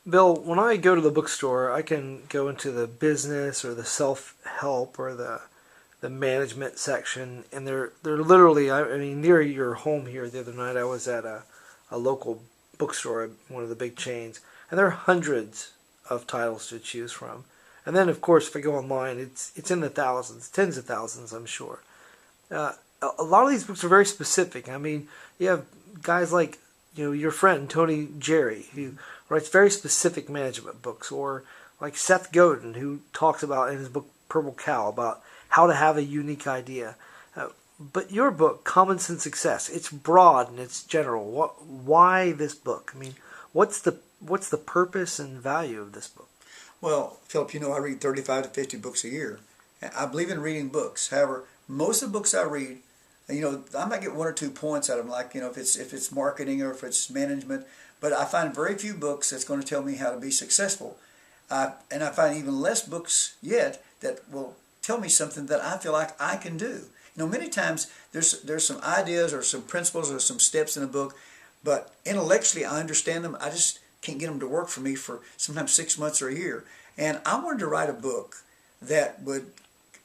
Bill, when I go to the bookstore, I can go into the business or the self-help or the management section, and they're literally. I mean, near your home here the other night, I was at a local bookstore, one of the big chains, and there are hundreds of titles to choose from. And then, of course, if I go online, it's in the thousands, tens of thousands, I'm sure. Uh, a lot of these books are very specific. I mean, you have guys like your friend Tony Jerry who writes very specific management books, or like Seth Godin who talks about in his book Purple Cow about how to have a unique idea. But your book, Common Sense Success, it's broad and it's general. Why this book? I mean, what's the purpose and value of this book? Well, Philip, I read 35 to 50 books a year. I believe in reading books. However, most of the books I read, I might get one or 2 points out of them, like, if it's marketing or if it's management, but I find very few books that's going to tell me how to be successful. And I find even less books yet that will tell me something that I feel like I can do. Many times there's some ideas or some principles or some steps in a book, but intellectually I understand them. I just can't get them to work for me for sometimes 6 months or a year. And I wanted to write a book that would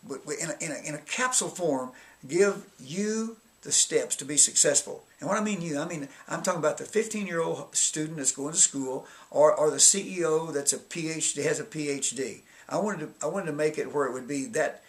in a capsule form, give you the steps to be successful. And what I mean I'm talking about the 15-year-old student that's going to school, or the CEO that's has a PhD. I wanted to make it where it would be that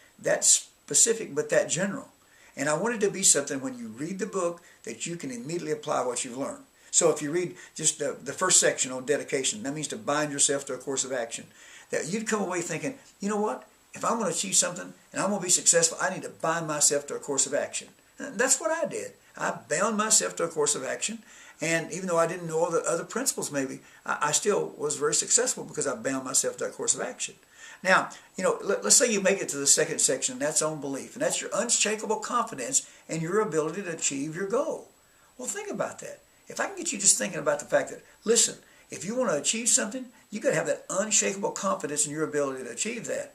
specific but that general. And I wanted to be something when you read the book that you can immediately apply what you've learned. So if you read just the first section on dedication, that means to bind yourself to a course of action. That you'd come away thinking, you know what? If I'm going to achieve something and I'm going to be successful, I need to bind myself to a course of action. And that's what I did. I bound myself to a course of action. And even though I didn't know all the other principles maybe, I still was very successful because I bound myself to that course of action. Now, let's say you make it to the second section, and that's on belief. And that's your unshakable confidence in your ability to achieve your goal. Well, think about that. If I can get you just thinking about the fact that, listen, if you want to achieve something, you got to have that unshakable confidence in your ability to achieve that.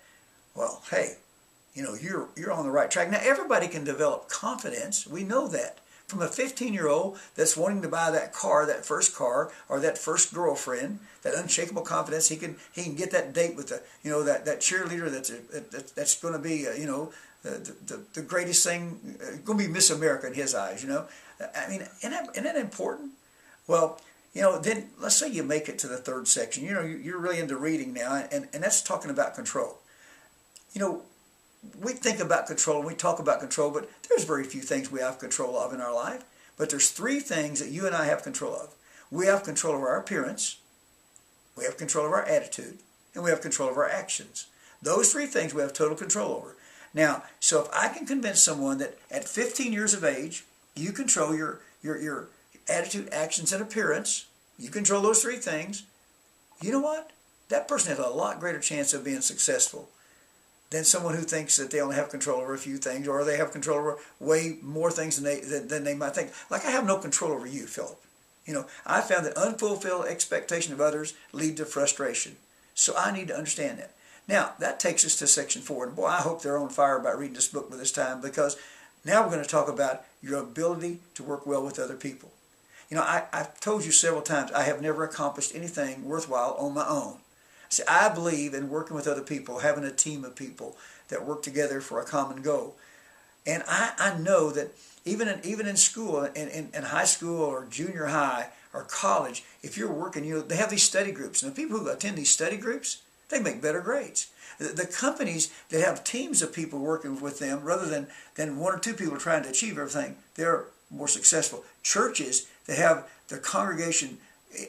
Well, hey, you're on the right track. Now, everybody can develop confidence. We know that. From a 15-year-old that's wanting to buy that car, that first car, or that first girlfriend, that unshakable confidence, he can get that date with that cheerleader that's going to be the greatest thing, going to be Miss America in his eyes. I mean, isn't that important? Well, then let's say you make it to the third section. You're really into reading now, and that's talking about control. We think about control and we talk about control, but there's very few things we have control of in our life. But there's three things that you and I have control of. We have control over our appearance, we have control over our attitude, and we have control over our actions. Those three things we have total control over. Now, so if I can convince someone that at 15 years of age, you control your attitude, actions, and appearance, you control those three things, you know what? That person has a lot greater chance of being successful than someone who thinks that they only have control over a few things, or they have control over way more things than they might think. Like, I have no control over you, Philip. I found that unfulfilled expectation of others lead to frustration. So I need to understand that. Now, that takes us to section 4. And boy, I hope they're on fire about reading this book by this time, because now we're going to talk about your ability to work well with other people. I've told you several times, I have never accomplished anything worthwhile on my own. See, I believe in working with other people, having a team of people that work together for a common goal. And I know that even in school, in high school or junior high or college, if you're working, they have these study groups. And the people who attend these study groups, they make better grades. The companies that have teams of people working with them, rather than one or two people trying to achieve everything, they're more successful. Churches that have their congregation,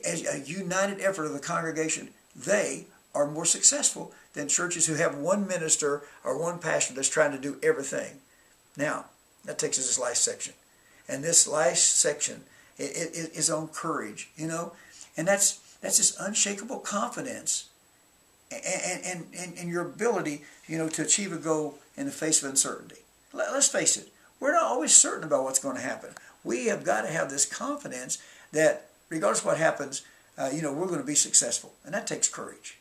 as a united effort of the congregation, they are more successful than churches who have one minister or one pastor that's trying to do everything. Now, that takes us to this last section. And this last section is on courage, and that's this unshakable confidence and your ability, to achieve a goal in the face of uncertainty. Let's face it, we're not always certain about what's going to happen. We have got to have this confidence that regardless of what happens, we're going to be successful. And that takes courage.